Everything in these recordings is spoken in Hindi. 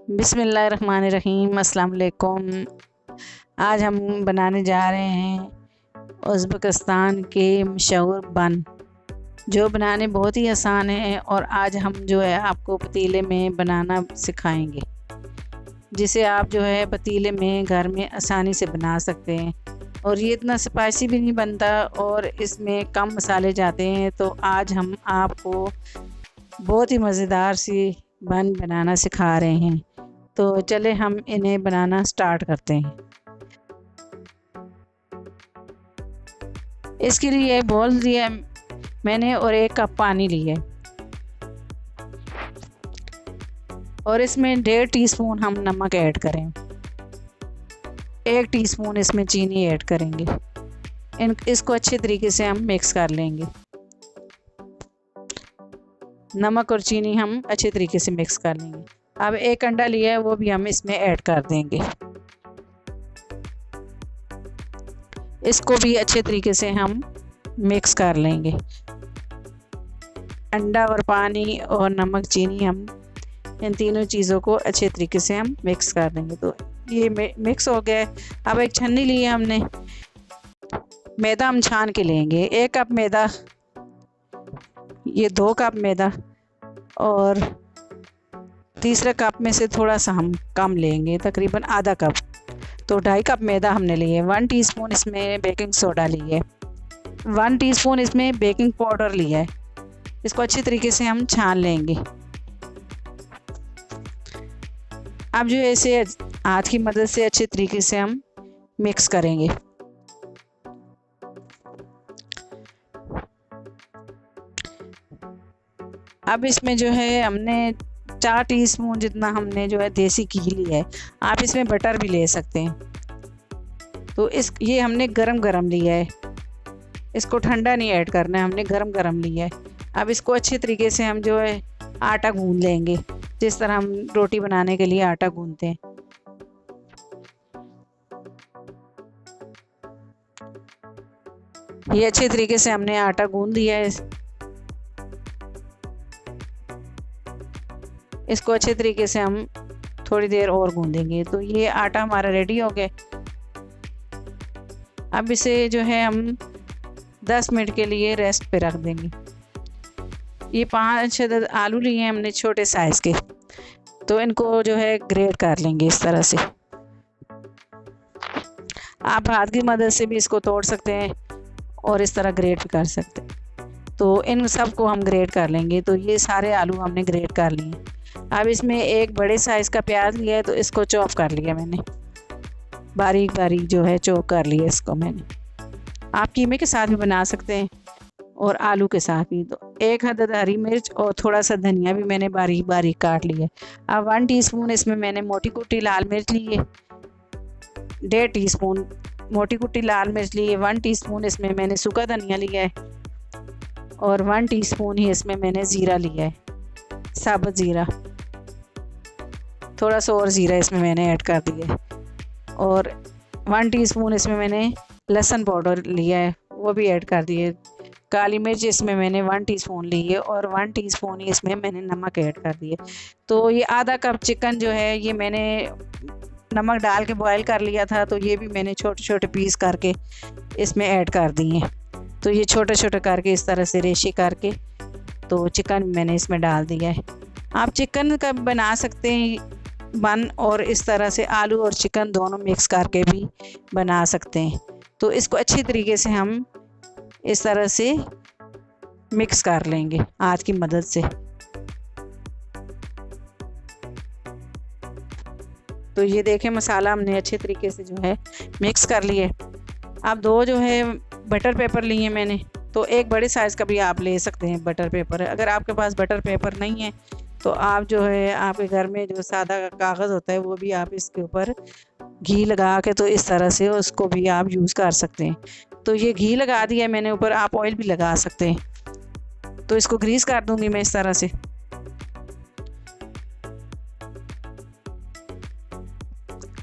बिस्मिल्लाहिर्रहमानिर्रहीम। अस्सलाम वालेकुम। आज हम बनाने जा रहे हैं उज़्बेकिस्तान के मशहूर बन, जो बनाने बहुत ही आसान है। और आज हम जो है आपको पतीले में बनाना सिखाएंगे, जिसे आप जो है पतीले में घर में आसानी से बना सकते हैं। और ये इतना स्पाइसी भी नहीं बनता और इसमें कम मसाले जाते हैं। तो आज हम आपको बहुत ही मज़ेदार सी बन बनाना सिखा रहे हैं। तो चले हम इन्हें बनाना स्टार्ट करते हैं। इसके लिए बॉल लिया मैंने और 1 कप पानी लिया है और इसमें 1.5 टीस्पून हम नमक ऐड करें। 1 टीस्पून इसमें चीनी ऐड करेंगे। इसको अच्छे तरीके से हम मिक्स कर लेंगे। नमक और चीनी हम अच्छे तरीके से मिक्स कर लेंगे। अब 1 अंडा लिया है, वो भी हम इसमें ऐड कर देंगे। इसको भी अच्छे तरीके से हम मिक्स कर लेंगे। अंडा और पानी और नमक चीनी, हम इन तीनों चीज़ों को अच्छे तरीके से हम मिक्स कर देंगे। तो ये मिक्स हो गया है। अब एक छन्नी ली है हमने। मैदा हम छान के लेंगे। 1 कप मैदा, ये 2 कप मैदा, और तीसरे कप में से थोड़ा सा हम कम लेंगे, तकरीबन आधा कप। तो 2.5 कप मैदा हमने लिए। 1 टीस्पून इसमें बेकिंग सोडा लिए। 1 टीस्पून इसमें बेकिंग पाउडर लिया है। इसको अच्छी तरीके से हम छान लेंगे। अब जो ऐसे हाथ की मदद से अच्छे तरीके से हम मिक्स करेंगे। अब इसमें जो है हमने 4 टीस्पून जितना हमने जो है देसी घी लिया है। आप इसमें बटर भी ले सकते हैं। तो ये हमने गरम लिया है। इसको ठंडा नहीं ऐड करना है, हमने गरम लिया है। अब इसको अच्छे तरीके से हम जो है आटा गूंद लेंगे, जिस तरह हम रोटी बनाने के लिए आटा गूंदते हैं। ये अच्छे तरीके से हमने आटा गूंद लिया है। इसको अच्छे तरीके से हम थोड़ी देर और गूंदेंगे। तो ये आटा हमारा रेडी हो गया। अब इसे जो है हम 10 मिनट के लिए रेस्ट पे रख देंगे। ये 5 अदद आलू लिए हैं हमने, छोटे साइज़ के। तो इनको जो है ग्रेट कर लेंगे इस तरह से। आप हाथ की मदद से भी इसको तोड़ सकते हैं और इस तरह ग्रेट भी कर सकते हैं। तो इन सब को हम ग्रेट कर लेंगे। तो ये सारे आलू हमने ग्रेट कर लिए। अब इसमें एक बड़े साइज़ का प्याज लिया है, तो इसको चॉप कर लिया मैंने, बारीक जो है चॉप कर लिया इसको मैंने। आप कीमे के साथ भी बना सकते हैं और आलू के साथ भी। तो 1 अदद हरी मिर्च और थोड़ा सा धनिया भी मैंने बारीक काट लिया। अब 1 टीस्पून इसमें मैंने मोटी कुटी लाल मिर्च ली है। 1.5 टीस्पून मोटी कुटी लाल मिर्च ली है। 1 टीस्पून इसमें मैंने सूखा धनिया लिया है और 1 टीस्पून ही इसमें मैंने ज़ीरा लिया है, साबुत ज़ीरा। थोड़ा सा और ज़ीरा इसमें मैंने ऐड कर दिया है। और 1 टीस्पून इसमें मैंने लहसुन पाउडर लिया है, वो भी ऐड कर दिए। काली मिर्च इसमें मैंने 1 टीस्पून ली है और 1 टीस्पून ही इसमें मैंने नमक ऐड कर दिए। तो ये आधा कप चिकन जो है, ये मैंने नमक डाल के बॉयल कर लिया था। तो ये भी मैंने छोटे पीस करके इसमें ऐड कर दिए हैं। तो ये छोटे करके इस तरह से रेशे करके तो चिकन मैंने इसमें डाल दिया है। आप चिकन का बना सकते हैं बन, और इस तरह से आलू और चिकन दोनों मिक्स करके भी बना सकते हैं। तो इसको अच्छी तरीके से हम इस तरह से मिक्स कर लेंगे हाथ की मदद से। तो ये देखें, मसाला हमने अच्छे तरीके से जो है मिक्स कर लिए। अब 2 जो है बटर पेपर लिए मैंने। तो 1 बड़े साइज़ का भी आप ले सकते हैं बटर पेपर। अगर आपके पास बटर पेपर नहीं है तो आप जो है आपके घर में जो सादा कागज़ होता है, वो भी आप इसके ऊपर घी लगा के तो इस तरह से उसको भी आप यूज़ कर सकते हैं। तो ये घी लगा दिया मैंने ऊपर, आप ऑयल भी लगा सकते हैं। तो इसको ग्रीस कर दूंगी मैं इस तरह से।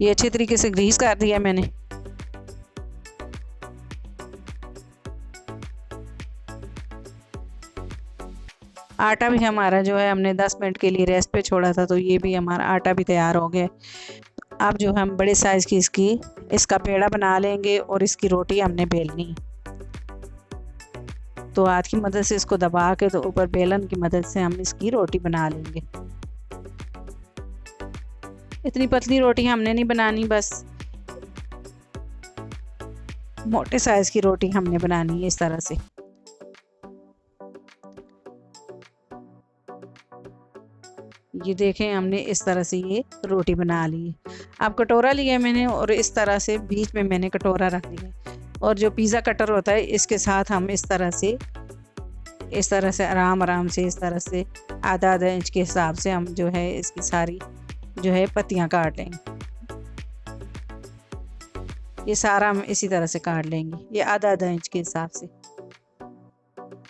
ये अच्छे तरीके से ग्रीस कर दिया मैंने। आटा भी हमारा जो है हमने 10 मिनट के लिए रेस्ट पे छोड़ा था, तो ये भी हमारा आटा भी तैयार हो गया। अब जो हम बड़े साइज़ की इसका पेड़ा बना लेंगे और इसकी रोटी हमने बेलनी। तो हाथ की मदद से इसको दबा के तो ऊपर बेलन की मदद से हम इसकी रोटी बना लेंगे। इतनी पतली रोटी हमने नहीं बनानी, बस मोटे साइज़ की रोटी हमने बनानी है इस तरह से। ये देखें हमने इस तरह से ये रोटी बना ली है। अब कटोरा लिया मैंने और इस तरह से बीच में मैंने कटोरा रख दिया, और जो पिज़्ज़ा कटर होता है इसके साथ हम इस तरह से आराम से इस तरह से आधा इंच के हिसाब से हम जो है इसकी सारी जो है पत्तियां काट लेंगे। ये सारा हम इसी तरह से काट लेंगे, ये आधा इंच के हिसाब से।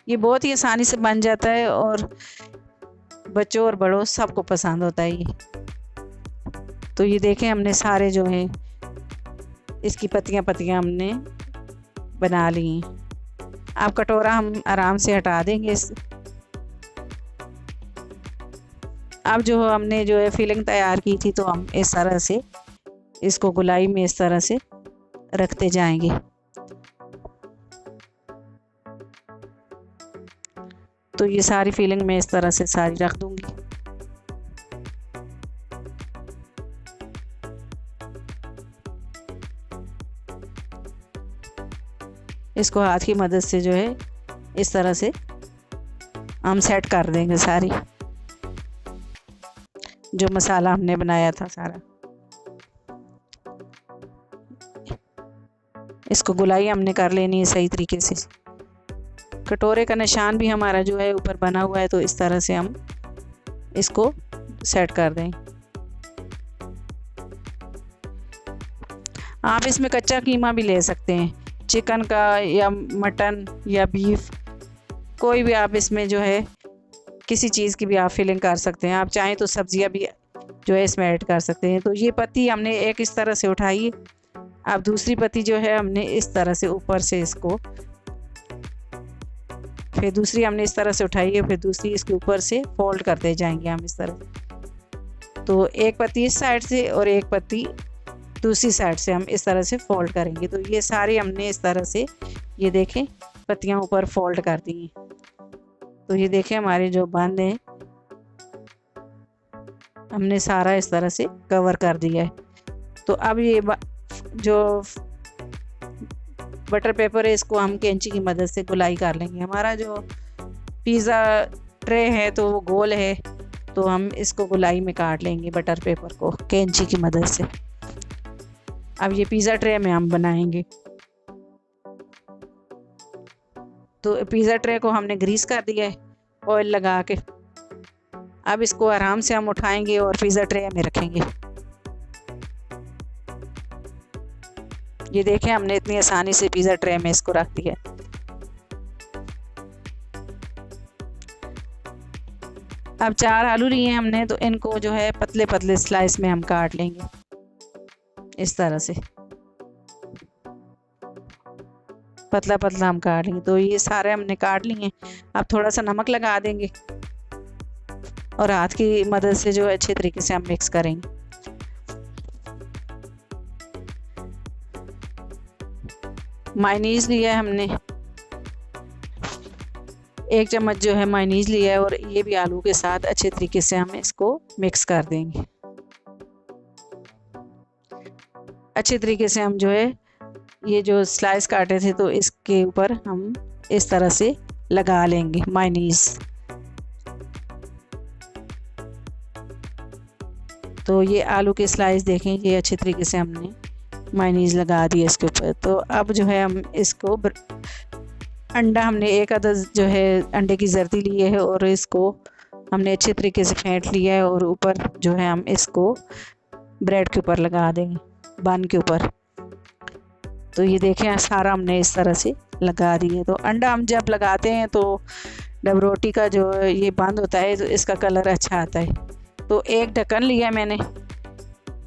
ये बहुत ही आसानी से बन जाता है और बच्चों और बड़ों सबको पसंद होता है ये। तो ये देखें हमने सारे जो है इसकी पत्तियां हमने बना ली हैं। अब कटोरा हम आराम से हटा देंगे अब जो हमने जो है फिलिंग तैयार की थी, तो हम इस तरह से इसको गोलाई में इस तरह से रखते जाएंगे। तो ये सारी फिलिंग मैं इस तरह से सारी रख दूंगी। इसको हाथ की मदद से जो है इस तरह से हम सेट कर देंगे सारी, जो मसाला हमने बनाया था सारा। इसको गोलाई हमने कर लेनी है सही तरीके से। कटोरे का निशान भी हमारा जो है ऊपर बना हुआ है, तो इस तरह से हम इसको सेट कर दें। आप इसमें कच्चा कीमा भी ले सकते हैं, चिकन का या मटन या बीफ, कोई भी आप इसमें जो है किसी चीज़ की भी आप फिलिंग कर सकते हैं। आप चाहें तो सब्जियां भी जो है इसमें ऐड कर सकते हैं। तो ये पत्ती हमने एक इस तरह से उठाई, अब दूसरी पत्ती जो है हमने इस तरह से ऊपर से इसको, फिर दूसरी हमने इस तरह से उठाई है, फिर दूसरी इसके ऊपर से फोल्ड करते जाएंगे हम इस तरह। तो एक पत्ती इस साइड से और एक पत्ती दूसरी साइड से हम इस तरह से फोल्ड करेंगे। तो ये सारी हमने इस तरह से, ये देखें पत्तियां ऊपर फोल्ड कर दी हैं। तो ये देखें हमारे जो बंद हैं हमने सारा इस तरह से कवर कर दिया है। तो अब ये जो बटर पेपर है इसको हम कैंची की मदद से गोलाई कर लेंगे। हमारा जो पिज़्ज़ा ट्रे है तो वो गोल है, तो हम इसको गोलाई में काट लेंगे बटर पेपर को कैंची की मदद से। अब ये पिज़्ज़ा ट्रे में हम बनाएंगे। तो पिज़्ज़ा ट्रे को हमने ग्रीस कर दिया है ऑयल लगा के। अब इसको आराम से हम उठाएंगे और पिज़्ज़ा ट्रे में रखेंगे। ये देखें हमने इतनी आसानी से पिज़्ज़ा ट्रे में इसको रख दिया। अब 4 आलू लिए हमने, तो इनको जो है पतले पतले स्लाइस में हम काट लेंगे इस तरह से, पतला पतला हम काट लेंगे। तो ये सारे हमने काट लिए। अब थोड़ा सा नमक लगा देंगे और हाथ की मदद से जो अच्छे तरीके से हम मिक्स करेंगे। मायोनीज लिया है हमने, 1 चम्मच जो है मायोनीज लिया है, और ये भी आलू के साथ अच्छे तरीके से हम इसको मिक्स कर देंगे। अच्छे तरीके से हम जो है ये जो स्लाइस काटे थे तो इसके ऊपर हम इस तरह से लगा लेंगे मायोनीज। तो ये आलू के स्लाइस देखें, ये अच्छे तरीके से हमने मायोनीज लगा दी इसके ऊपर। तो अब जो है हम इसको अंडा हमने 1 अदद जो है अंडे की जर्दी ली है, और इसको हमने अच्छे तरीके से फेंट लिया है, और ऊपर जो है हम इसको ब्रेड के ऊपर लगा देंगे, बन के ऊपर। तो ये देखें सारा हमने इस तरह से लगा दिया। तो अंडा हम जब लगाते हैं तो जब रोटी का जो ये बंद होता है तो इसका कलर अच्छा आता है। तो एक ढक्कन लिया मैंने,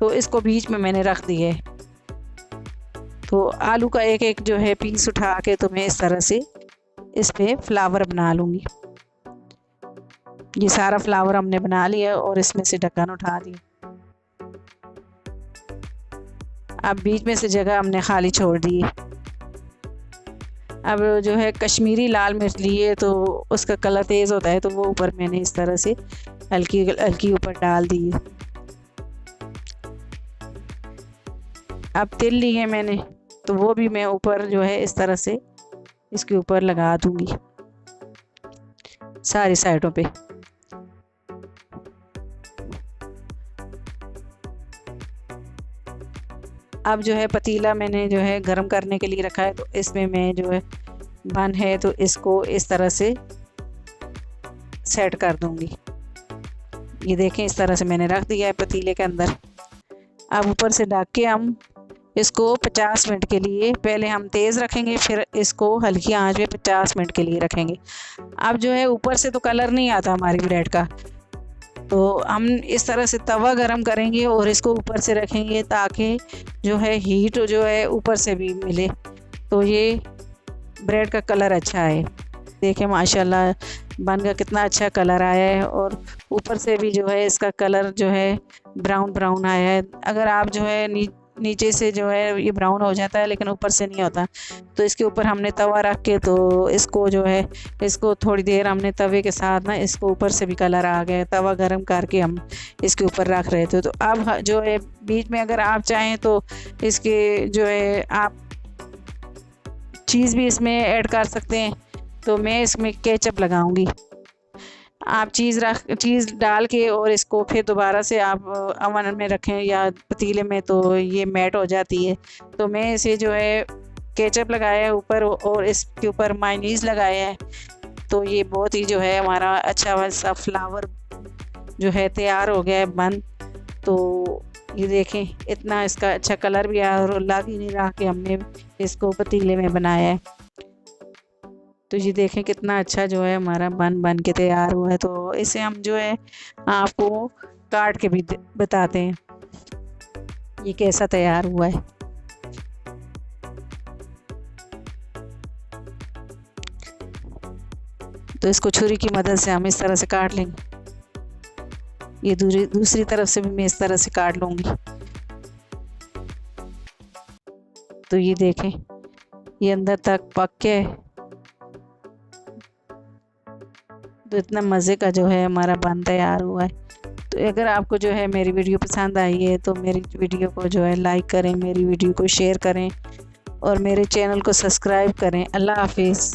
तो इसको बीच में मैंने रख दिया है। तो आलू का एक एक जो है पीस उठा के तो मैं इस तरह से इस पे फ्लावर बना लूँगी। ये सारा फ्लावर हमने बना लिया और इसमें से ढक्कन उठा दिया। अब बीच में से जगह हमने खाली छोड़ दी। अब जो है कश्मीरी लाल मिर्च लिए तो उसका कलर तेज़ होता है, तो वो ऊपर मैंने इस तरह से हल्की हल्की ऊपर डाल दी है। अब तिल लिए मैंने, तो वो भी मैं ऊपर जो है इस तरह से इसके ऊपर लगा दूंगी सारी साइडों पे। अब जो है पतीला मैंने जो है गरम करने के लिए रखा है, तो इसमें मैं जो है बन है तो इसको इस तरह से सेट कर दूंगी। ये देखें इस तरह से मैंने रख दिया है पतीले के अंदर। अब ऊपर से ढक के हम इसको 50 मिनट के लिए, पहले हम तेज़ रखेंगे फिर इसको हल्की आंच पे 50 मिनट के लिए रखेंगे। अब जो है ऊपर से तो कलर नहीं आता हमारी ब्रेड का, तो हम इस तरह से तवा गरम करेंगे और इसको ऊपर से रखेंगे ताकि जो है हीट जो है ऊपर से भी मिले, तो ये ब्रेड का कलर अच्छा है। देखें माशाल्लाह बन का कितना अच्छा कलर आया है और ऊपर से भी जो है इसका कलर जो है ब्राउन ब्राउन आया है। अगर आप जो है नीचे से जो है ये ब्राउन हो जाता है लेकिन ऊपर से नहीं होता, तो इसके ऊपर हमने तवा रख के तो इसको जो है इसको थोड़ी देर हमने तवे के साथ ना इसको ऊपर से भी कलर आ गया। तवा गरम करके हम इसके ऊपर रख रहे थे, तो अब जो है बीच में अगर आप चाहें तो इसके जो है आप चीज़ भी इसमें ऐड कर सकते हैं। तो मैं इसमें केचप लगाऊंगी। आप चीज़ डाल के और इसको फिर दोबारा से आप अवन में रखें या पतीले में, तो ये मैट हो जाती है। तो मैं इसे जो है केचप लगाया है ऊपर और इसके ऊपर मायोनीज़ लगाया है, तो ये बहुत ही जो है हमारा अच्छा सा फ्लावर जो है तैयार हो गया है बन। तो ये देखें इतना इसका अच्छा कलर भी आया और लग ही नहीं रहा कि हमने इसको पतीले में बनाया है। तो ये देखें कितना अच्छा जो है हमारा बन के तैयार हुआ है। तो इसे हम जो है आपको काट के भी बताते हैं ये कैसा तैयार हुआ है। तो इसको छुरी की मदद से हम इस तरह से काट लेंगे। ये दूसरी तरफ से भी मैं इस तरह से काट लूँगी। तो ये देखें ये अंदर तक पक के, तो इतना मज़े का जो है हमारा बन तैयार हुआ है। तो अगर आपको जो है मेरी वीडियो पसंद आई है तो मेरी वीडियो को जो है लाइक करें, मेरी वीडियो को शेयर करें और मेरे चैनल को सब्सक्राइब करें। अल्लाह हाफिज़।